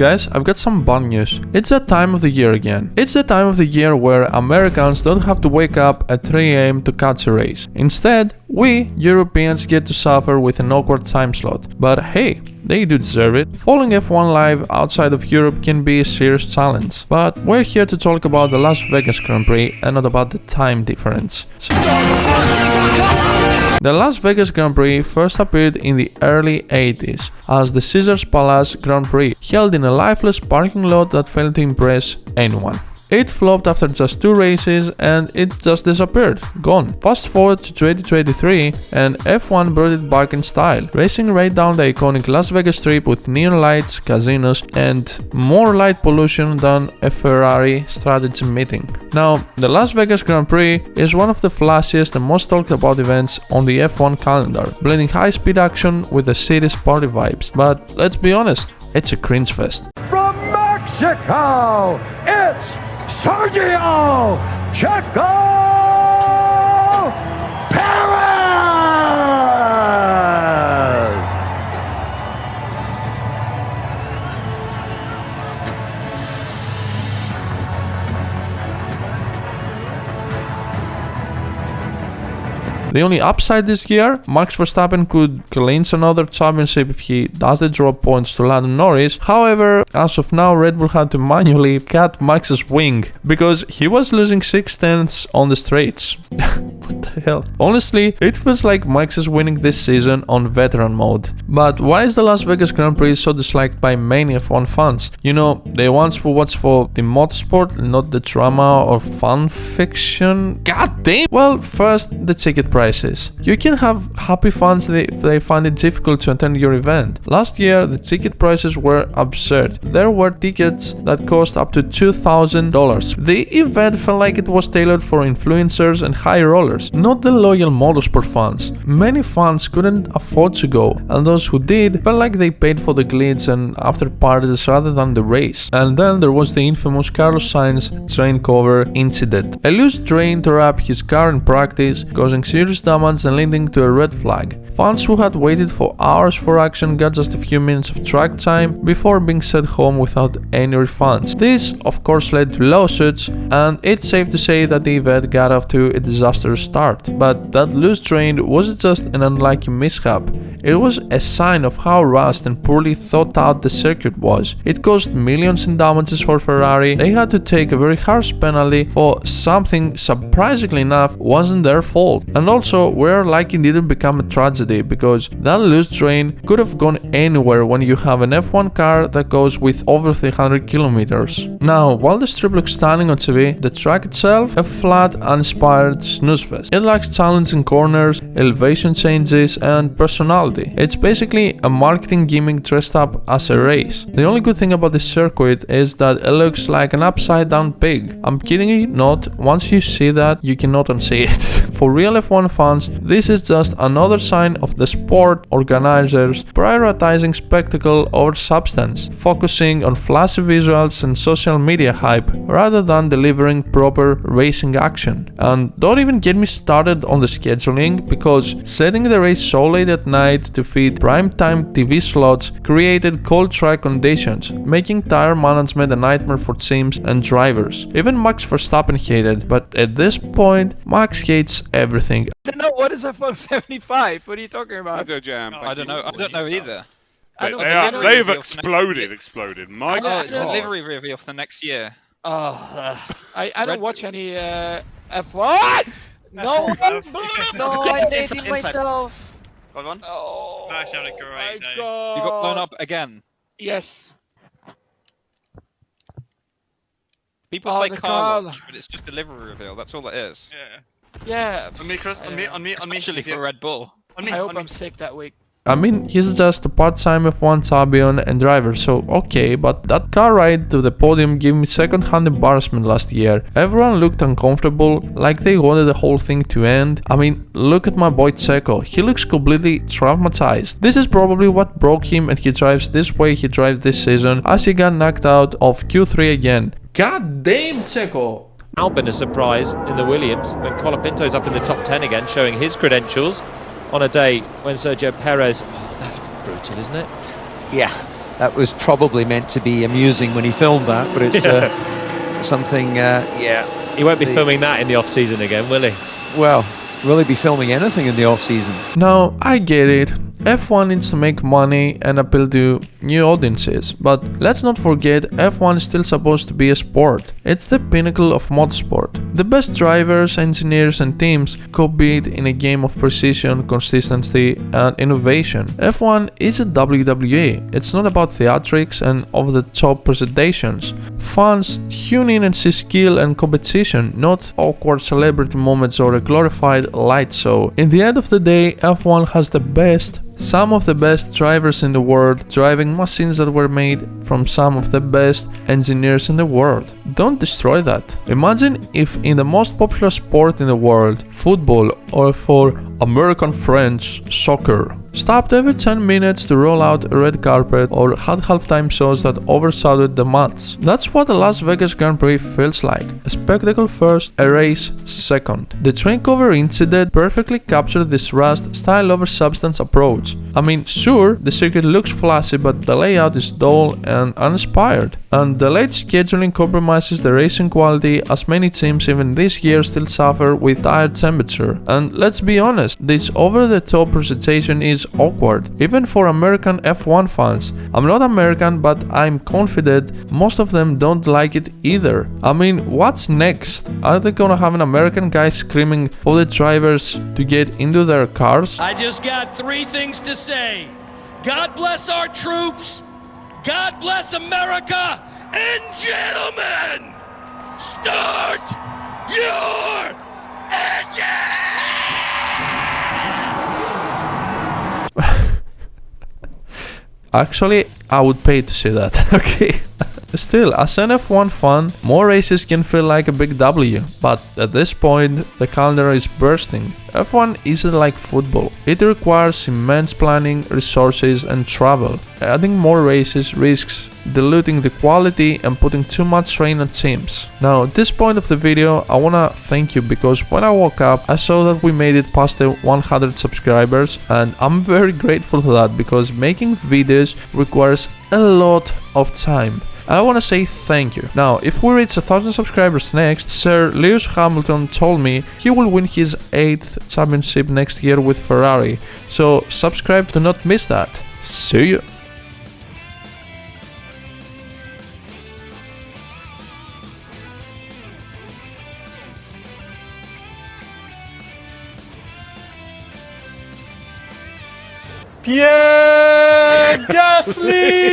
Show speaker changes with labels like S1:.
S1: Guys, I've got some bad news. It's that time of the year again. It's the time of the year where Americans don't have to wake up at 3 AM to catch a race. Instead, we, Europeans, get to suffer with an awkward time slot. But hey, they do deserve it. Following F1 live outside of Europe can be a serious challenge. But we're here to talk about the Las Vegas Grand Prix and not about the time difference. The Las Vegas Grand Prix first appeared in the early 80s as the Caesars Palace Grand Prix, held in a lifeless parking lot that failed to impress anyone. It flopped after just 2 races and it just disappeared, gone. Fast forward to 2023 and F1 brought it back in style, racing right down the iconic Las Vegas Strip with neon lights, casinos, and more light pollution than a Ferrari strategy meeting. Now, the Las Vegas Grand Prix is one of the flashiest and most talked about events on the F1 calendar, blending high-speed action with the city's party vibes. But let's be honest, it's a cringe fest.
S2: From Mexico, it's Sergio Checo Perez!
S1: The only upside this year, Max Verstappen could clinch another championship if he doesn't drop points to Lando Norris. However, as of now, Red Bull had to manually cut Max's wing because he was losing 6/10 on the straights. What the hell? Honestly, it feels like Max is winning this season on veteran mode. But why is the Las Vegas Grand Prix so disliked by many F1 fans? You know, the ones who watch for the motorsport, not the drama or fan fiction. God damn! Well, first, the ticket prices. You can have happy fans if they find it difficult to attend your event. Last year, the ticket prices were absurd. There were tickets that cost up to $2,000. The event felt like it was tailored for influencers and high rollers, not the loyal motorsport fans. Many fans couldn't afford to go, and those who did felt like they paid for the glitz and after parties rather than the race. And then there was the infamous Carlos Sainz drain cover incident. A loose drain tore up his car in practice, causing serious damage and leading to a red flag. Fans who had waited for hours for action got just a few minutes of track time before being sent home without any refunds. This, of course, led to lawsuits, and it's safe to say that the event got off to a disastrous start. But that loose drain wasn't just an unlucky mishap. It was a sign of how rushed and poorly thought out the circuit was. It caused millions in damages for Ferrari. They had to take a very harsh penalty for something surprisingly enough wasn't their fault. And also, we're lucky it didn't become a tragedy because that loose drain could have gone anywhere when you have an F1 car that goes with over 300 kilometers. Now, while the strip looks stunning on TV, the track itself, a flat, uninspired snooze fest. It lacks challenging corners, elevation changes, and personality. It's basically a marketing gimmick dressed up as a race. The only good thing about this circuit is that it looks like an upside down pig. I'm kidding you not, once you see that, you cannot unsee it. For real F1 fans, this is just another sign of the sport organizers prioritizing spectacle over substance, focusing on flashy visuals and social media hype rather than delivering proper racing action. And don't even get me started on the scheduling, because setting the race so late at night to fit primetime TV slots created cold track conditions, making tire management a nightmare for teams and drivers. Even Max Verstappen hated, but at this point, Max hates everything.
S3: I don't know, what is F1 75? What are you talking about?
S4: That's a jam.
S5: I don't know. I don't know either.
S4: They've exploded. My
S5: Oh, it's a
S4: God.
S5: livery reveal for the next year.
S3: I don't watch any F1. No,
S6: No, I dated myself.
S5: Got one?
S3: Oh,
S6: That sounded great,
S3: my
S6: though.
S3: God.
S5: You got blown up again.
S3: Yes.
S5: People
S3: Oh,
S5: say
S3: the
S5: car
S3: car.
S5: launch, but it's just a livery reveal. That's all it is.
S6: Yeah.
S3: Yeah.
S6: On me, Chris. On me.
S5: Especially for Red Bull.
S6: On me.
S3: I hope
S6: On me.
S3: I'm sick that week.
S1: I mean, he's just a part-time F1 champion and driver, so okay, but that car ride to the podium gave me second-hand embarrassment last year. Everyone looked uncomfortable, like they wanted the whole thing to end. I mean, look at my boy Checo, he looks completely traumatized. This is probably what broke him, and he drives this way he drives this season, as he got knocked out of Q3 again. God damn, Checo!
S7: Albon a surprise in the Williams when Colapinto's up in the top 10 again, showing his credentials on a day when Sergio Perez... Oh, that's brutal, isn't it?
S8: Yeah, that was probably meant to be amusing when he filmed that, but it's something,
S7: He won't be filming that in the off-season again, will he?
S8: well, will he be filming anything in the off-season?
S1: Now, I get it. F1 needs to make money and appeal to new audiences, but let's not forget F1 is still supposed to be a sport. It's the pinnacle of motorsport. The best drivers, engineers and teams compete in a game of precision, consistency and innovation. F1 isn't WWE. It's not about theatrics and over-the-top presentations. Fans tune in and see skill and competition, not awkward celebrity moments or a glorified light show. In the end of the day, F1 has some of the best drivers in the world, driving machines that were made from some of the best engineers in the world. Don't destroy that. Imagine if in the most popular sport in the world, football, or for American French, soccer, stopped every 10 minutes to roll out a red carpet or had halftime shows that overshadowed the match. That's what the Las Vegas Grand Prix feels like. A spectacle first, a race second. The train cover incident perfectly captured this rust style over substance approach. I mean, sure, the circuit looks flashy, but the layout is dull and uninspired. And the late scheduling compromises the racing quality, as many teams even this year still suffer with tire temperature. And let's be honest, this over-the-top presentation is awkward, even for American F1 fans. I'm not American, but I'm confident most of them don't like it either. I mean, what's next? Are they gonna have an American guy screaming for the drivers to get into their cars?
S9: I just got 3 things to say. God bless our troops, God bless America, and gentlemen, start your engine!
S1: Actually, I would pay to see that, okay? Still, as an F1 fan, more races can feel like a big W, but at this point, the calendar is bursting. F1 isn't like football. It requires immense planning, resources and travel. Adding more races risks diluting the quality and putting too much strain on teams. Now, at this point of the video, I wanna thank you because when I woke up, I saw that we made it past the 100 subscribers and I'm very grateful for that because making videos requires a lot of time. I want to say thank you. Now, if we reach 1,000 subscribers next, Sir Lewis Hamilton told me he will win his 8th championship next year with Ferrari. So subscribe to not miss that. See you.
S2: Pierre Gasly!